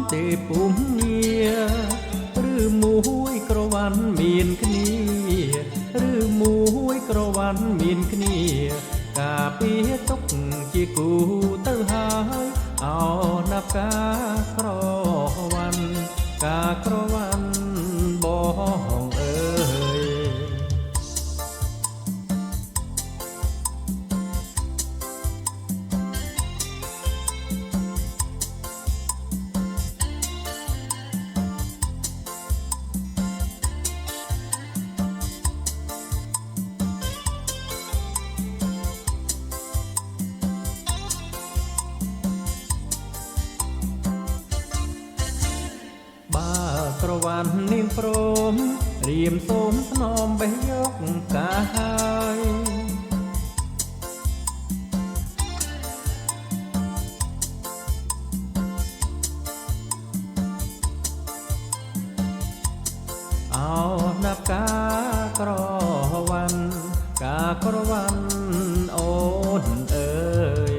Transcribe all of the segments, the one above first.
เตปุ่มเนียหรือมวยกระวันมีนคณีหรือมวยกระวันมีนคณีกาเปียตกจีกูเต้าหายเอานับกากรอวันกากรอวันบ่องเอ่ยกระวันนิ่มโปรมเรียมสมสนอมใบยกกายเอานับกากรอวันกากรวันโอนเอ่ย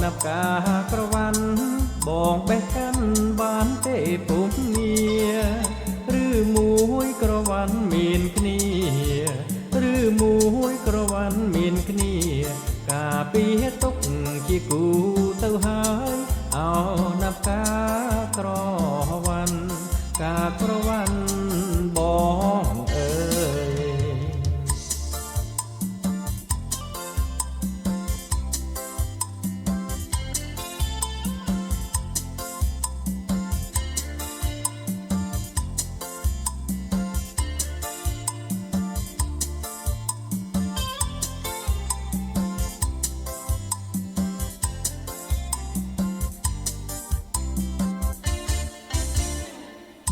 นับกากระวันบอกแบกกันบานเต้ปุ่มเนียหรือมวยกระวันมีนคณีหรือมวยกระวันมีนคณีกาเปียตกจีกูเต้าหายเอานับกากรอวันกากระวันบอกเอ่ย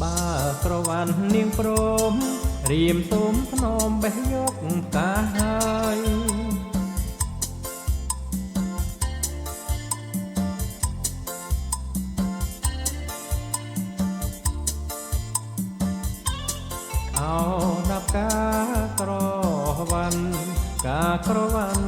บ้ากระวันนิ่งโปรมเรียมสมพนอมใบยกกายเอานับกากรอวันกากรวัน